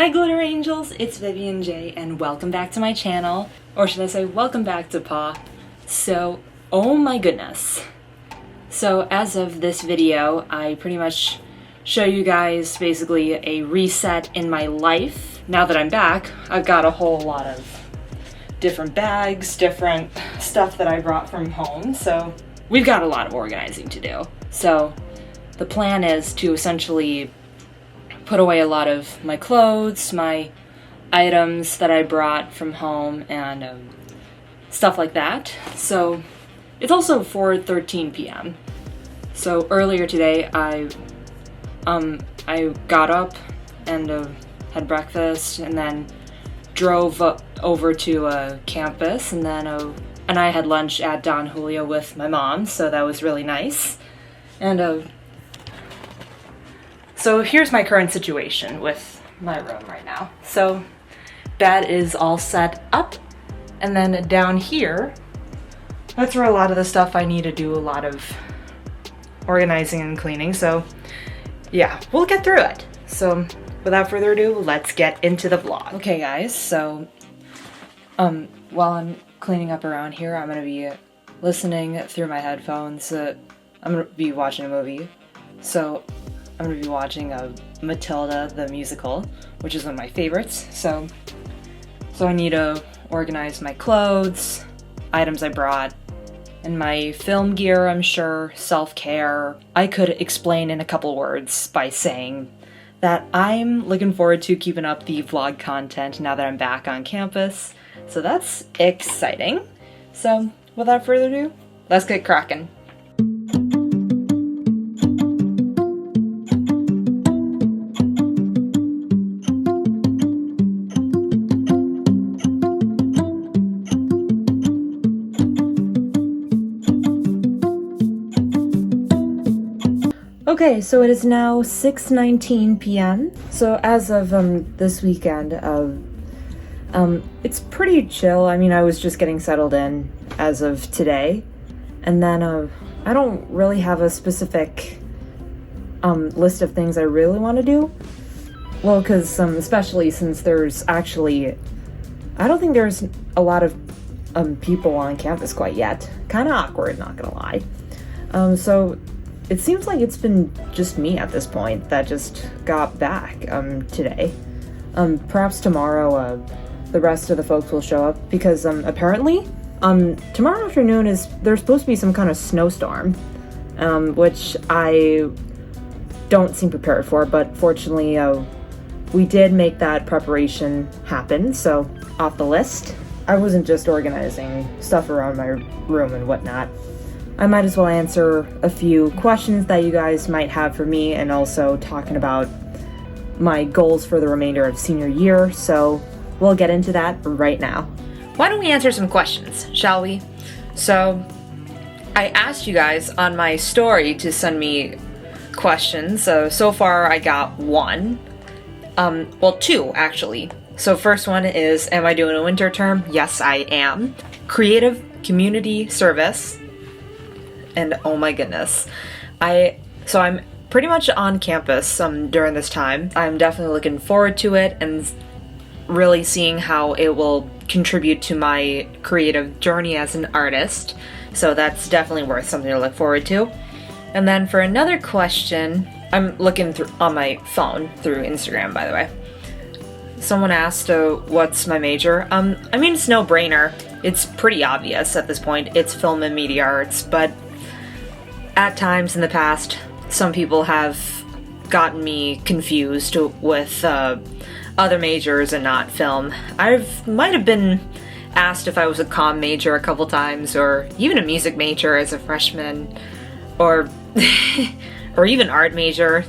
Hi Glitter Angels, it's Vivian J and welcome back to my channel, or should I say welcome back to depauw. So, oh my goodness. So as of this video, I pretty much show you guys basically a reset in my life. Now that I'm back, I've got a whole lot of different bags, different stuff that I brought from home, so we've got a lot of organizing to do. So the plan is to essentially put away a lot of my clothes, my items that I brought from home, and stuff like that. So it's also 4:13 p.m. So earlier today, I got up and had breakfast, and then drove over to campus, and then and I had lunch at Don Julio with my mom, so that was really nice. And so here's my current situation with my room right now. So bed is all set up, and then down here, that's where a lot of the stuff I need to do a lot of organizing and cleaning. So yeah, we'll get through it. So without further ado, let's get into the vlog. Okay guys, so while I'm cleaning up around here, I'm gonna be listening through my headphones. I'm gonna be watching a movie. So I'm gonna be watching Matilda the musical, which is one of my favorites. So I need to organize my clothes, items I brought, and my film gear, I'm sure, self-care. I could explain in a couple words by saying that I'm looking forward to keeping up the vlog content now that I'm back on campus. So that's exciting. So without further ado, let's get cracking. Okay, so it is now 6:19 p.m. So as of this weekend, it's pretty chill. I mean, I was just getting settled in as of today, and then I don't really have a specific list of things I really want to do. Well, because especially since there's actually, I don't think there's a lot of people on campus quite yet. Kind of awkward, not gonna lie. So it seems like it's been just me at this point that just got back today. Perhaps tomorrow the rest of the folks will show up, because apparently tomorrow afternoon there's supposed to be some kind of snowstorm, which I don't seem prepared for, but fortunately we did make that preparation happen, so off the list. I wasn't just organizing stuff around my room and whatnot. I might as well answer a few questions that you guys might have for me, and also talking about my goals for the remainder of senior year, so we'll get into that right now. Why don't we answer some questions, shall we? So I asked you guys on my story to send me questions. So far I got one. Well, two actually. So first one is, am I doing a winter term? Yes, I am. Creative community service. And oh my goodness, so I'm pretty much on campus during this time. I'm definitely looking forward to it and really seeing how it will contribute to my creative journey as an artist. So that's definitely worth something to look forward to. And then for another question, I'm looking through on my phone through Instagram, by the way. Someone asked, what's my major? I mean, it's no brainer. It's pretty obvious at this point. It's film and media arts, but at times in the past, some people have gotten me confused with other majors and not film. Might have been asked if I was a comm major a couple times, or even a music major as a freshman, or or even art major.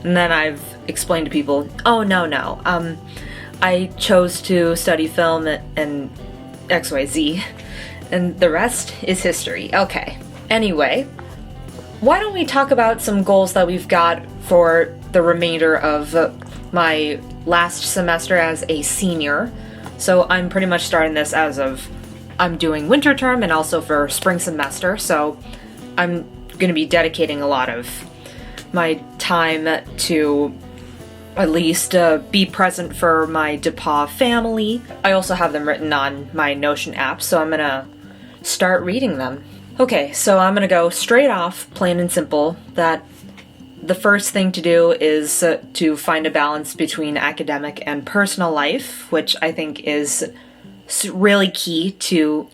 And then I've explained to people, oh no, I chose to study film and XYZ, and the rest is history. Okay. Anyway, why don't we talk about some goals that we've got for the remainder of my last semester as a senior. So I'm pretty much starting this as of, I'm doing winter term and also for spring semester, so I'm going to be dedicating a lot of my time to at least be present for my depauw family. I also have them written on my Notion app, so I'm gonna start reading them. Okay, so I'm gonna go straight off, plain and simple, that the first thing to do is to find a balance between academic and personal life, which I think is really key to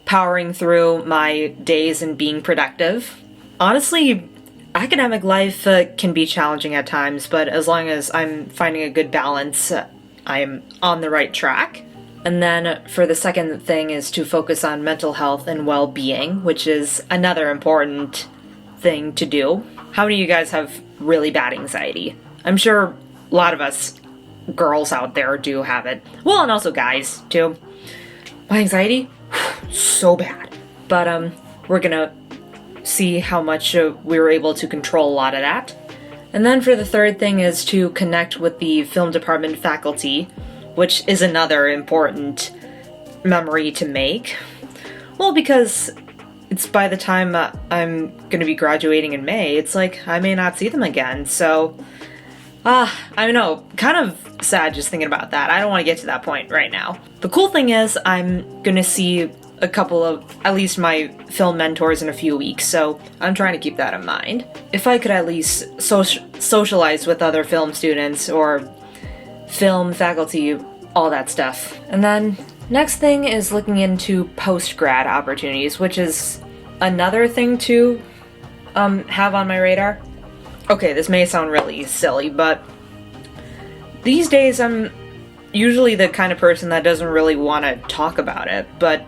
powering through my days and being productive. Honestly, academic life can be challenging at times, but as long as I'm finding a good balance, I'm on the right track. And then for the second thing is to focus on mental health and well-being, which is another important thing to do. How many of you guys have really bad anxiety? I'm sure a lot of us girls out there do have it. Well, and also guys, too. My anxiety? So bad. But we're gonna see how much we were able to control a lot of that. And then for the third thing is to connect with the film department faculty, which is another important memory to make. Well, because it's by the time I'm going to be graduating in May, it's like I may not see them again. So, I know, kind of sad just thinking about that. I don't want to get to that point right now. The cool thing is I'm going to see a couple of, at least my film mentors in a few weeks, so I'm trying to keep that in mind. If I could at least socialize with other film students or film faculty, all that stuff. And then next thing is looking into post-grad opportunities, which is another thing to have on my radar. Okay, this may sound really silly, but these days I'm usually the kind of person that doesn't really want to talk about it, but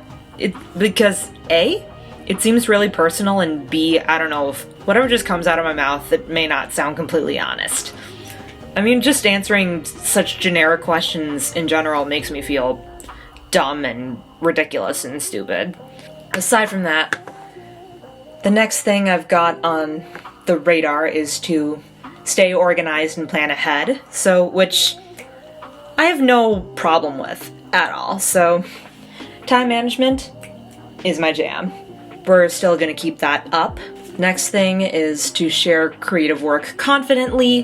because A, it seems really personal, and B, I don't know, if whatever just comes out of my mouth, it may not sound completely honest. I mean, just answering such generic questions in general makes me feel dumb and ridiculous and stupid. Aside from that, the next thing I've got on the radar is to stay organized and plan ahead, which I have no problem with at all. So time management is my jam. We're still gonna keep that up. Next thing is to share creative work confidently,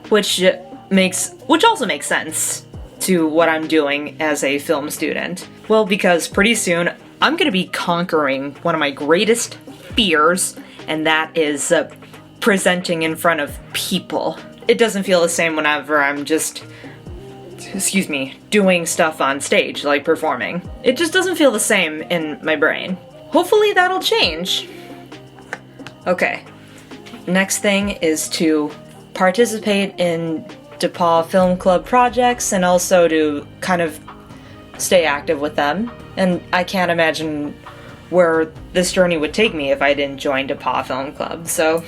which also makes sense to what I'm doing as a film student. Well, because pretty soon I'm gonna be conquering one of my greatest fears, and that is presenting in front of people. It doesn't feel the same whenever I'm just, doing stuff on stage, like performing. It just doesn't feel the same in my brain. Hopefully that'll change. Okay, next thing is to participate in depauw Film Club projects and also to kind of stay active with them. And I can't imagine where this journey would take me if I didn't join depauw Film Club, so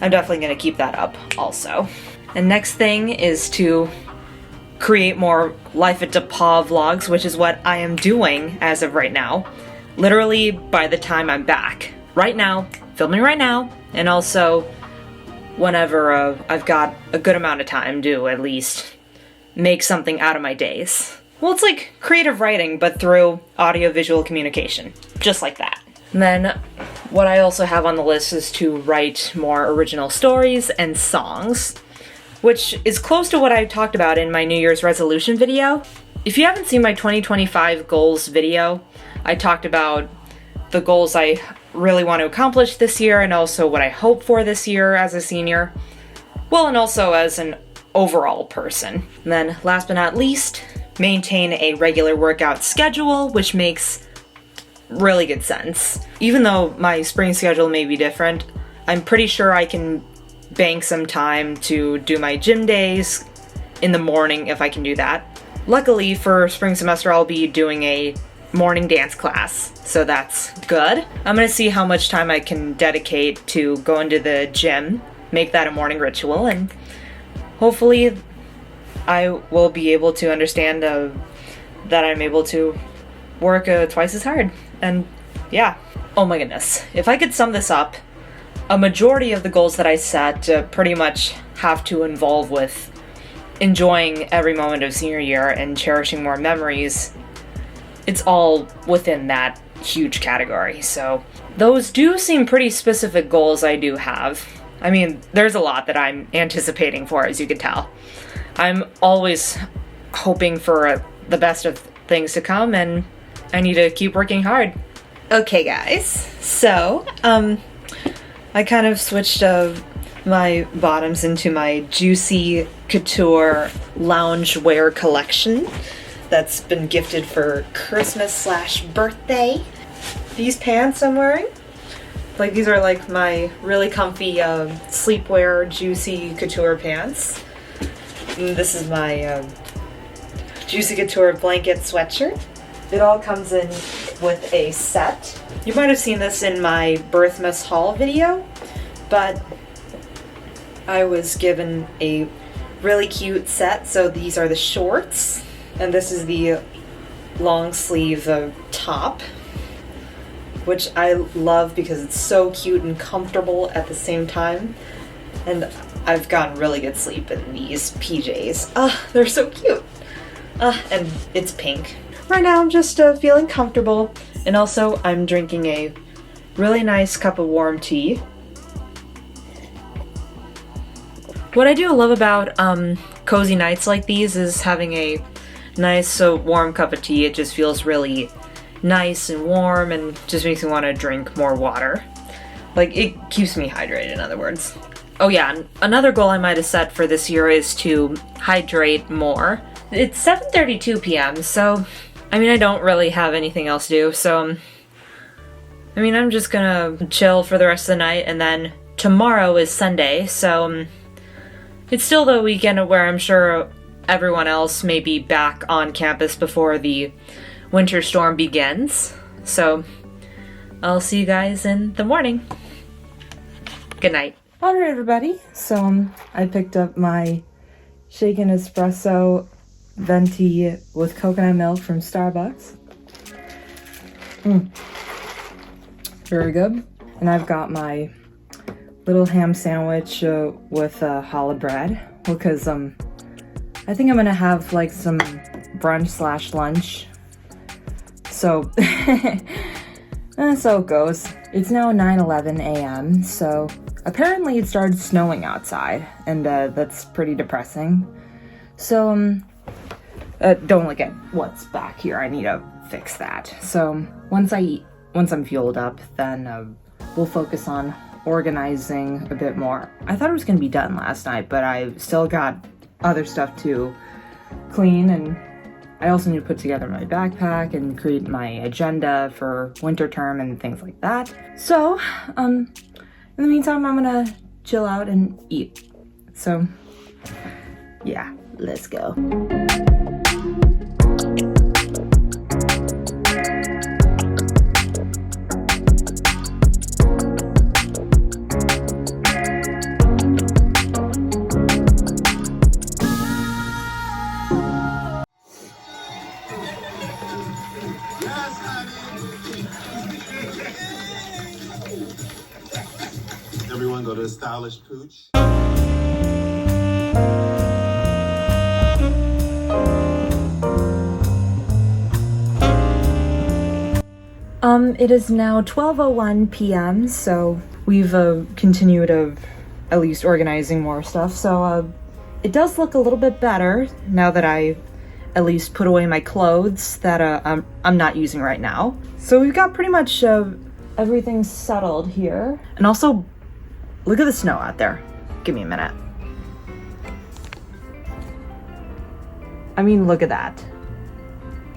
I'm definitely going to keep that up also. And next thing is to create more Life at depauw vlogs, which is what I am doing as of right now. Literally by the time I'm back. Right now, filming right now, and also whenever I've got a good amount of time to at least make something out of my days. Well, it's like creative writing, but through audio-visual communication. Just like that. And then what I also have on the list is to write more original stories and songs, which is close to what I talked about in my New Year's resolution video. If you haven't seen my 2025 goals video, I talked about the goals I really want to accomplish this year and also what I hope for this year as a senior. Well, and also as an overall person. And then last but not least, maintain a regular workout schedule, which makes really good sense. Even though my spring schedule may be different, I'm pretty sure I can bank some time to do my gym days in the morning if I can do that. Luckily for spring semester, I'll be doing a morning dance class, so that's good. I'm gonna see how much time I can dedicate to going to the gym, make that a morning ritual, and hopefully I will be able to understand that I'm able to work twice as hard. And yeah. Oh my goodness. If I could sum this up, a majority of the goals that I set pretty much have to involve with enjoying every moment of senior year and cherishing more memories. It's all within that huge category. So those do seem pretty specific goals I do have. I mean, there's a lot that I'm anticipating for, as you can tell. I'm always hoping for the best of things to come, and I need to keep working hard. Okay guys, so I kind of switched my bottoms into my Juicy Couture loungewear collection that's been gifted for Christmas/birthday. These pants I'm wearing, like, these are like my really comfy sleepwear Juicy Couture pants. And this is my Juicy Couture blanket sweatshirt. It all comes in with a set. You might have seen this in my Birthmas haul video, but I was given a really cute set. So these are the shorts, and this is the long sleeve top, which I love because it's so cute and comfortable at the same time. And I've gotten really good sleep in these PJs. They're so cute. And it's pink. Right now I'm just feeling comfortable, and also I'm drinking a really nice cup of warm tea. What I do love about cozy nights like these is having a nice warm cup of tea. It just feels really nice and warm and just makes me want to drink more water. Like, it keeps me hydrated, in other words. Oh yeah, another goal I might have set for this year is to hydrate more. It's 7:32 p.m., so I mean, I don't really have anything else to do, so I mean, I'm just gonna chill for the rest of the night, and then tomorrow is Sunday, so it's still the weekend where I'm sure everyone else may be back on campus before the winter storm begins. So I'll see you guys in the morning. Good night. Alright everybody, so I picked up my shaken espresso venti with coconut milk from Starbucks. Very good. And I've got my little ham sandwich with challah bread, because I think I'm gonna have like some brunch/lunch. So so it goes. It's now 9:11 a.m. so apparently it started snowing outside, and that's pretty depressing. So don't look at what's back here. I need to fix that. So once I'm fueled up, then we'll focus on organizing a bit more. I thought it was gonna be done last night, but I've still got other stuff to clean, and I also need to put together my backpack and create my agenda for winter term and things like that. So in the meantime, I'm gonna chill out and eat. So yeah, let's go. Everyone go to the stylish pooch. It is now 12:01 p.m. so we've continued at least organizing more stuff. So it does look a little bit better now that I at least put away my clothes that I'm not using right now. So we've got pretty much everything settled here. And also, look at the snow out there. Give me a minute. I mean, look at that.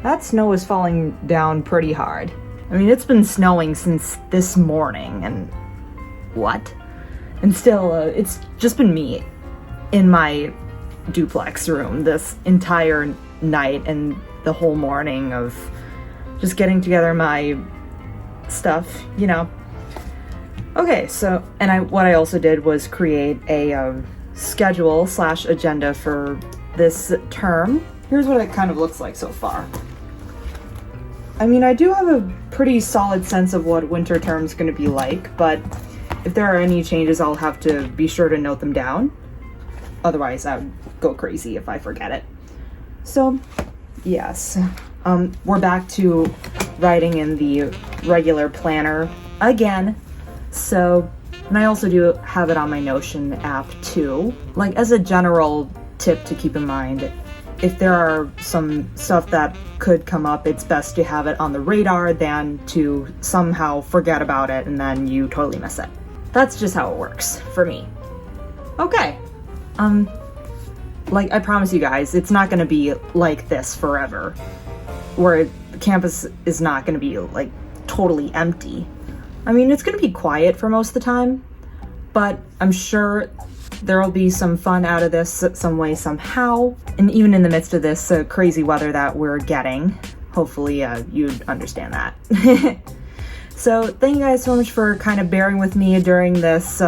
That snow is falling down pretty hard. I mean, it's been snowing since this morning, and what? And still, it's just been me in my duplex room this entire night and the whole morning of just getting together my stuff, you know. Okay, so, and what I also did was create a schedule/agenda for this term. Here's what it kind of looks like so far. I mean, I do have a pretty solid sense of what winter term's gonna be like, but if there are any changes, I'll have to be sure to note them down. Otherwise, I would go crazy if I forget it. So, yes, we're back to writing in the regular planner again. So, and I also do have it on my Notion app too. Like, as a general tip to keep in mind. If there are some stuff that could come up, it's best to have it on the radar than to somehow forget about it and then you totally miss it. That's just how it works for me. Okay. Like I promise you guys, it's not gonna be like this forever, where the campus is not gonna be like totally empty. I mean, it's gonna be quiet for most of the time, but I'm sure there'll be some fun out of this some way, somehow. And even in the midst of this crazy weather that we're getting, hopefully you'd understand that. So thank you guys so much for kind of bearing with me during this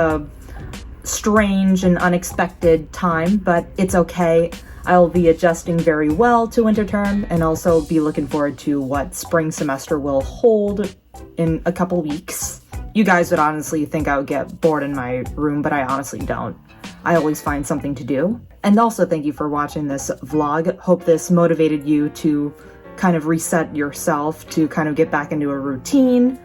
strange and unexpected time, but it's okay. I'll be adjusting very well to winter term and also be looking forward to what spring semester will hold in a couple weeks. You guys would honestly think I would get bored in my room, but I honestly don't. I always find something to do. And also thank you for watching this vlog. Hope this motivated you to kind of reset yourself, to kind of get back into a routine.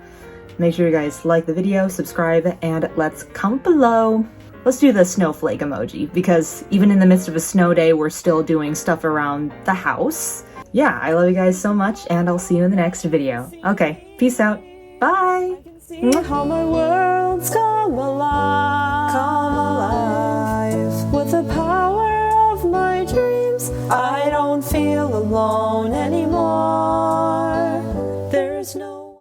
Make sure you guys like the video, subscribe, and let's comment below. Let's do the snowflake emoji, because even in the midst of a snow day, we're still doing stuff around the house. Yeah, I love you guys so much, and I'll see you in the next video. Okay, peace out. Bye! How my world's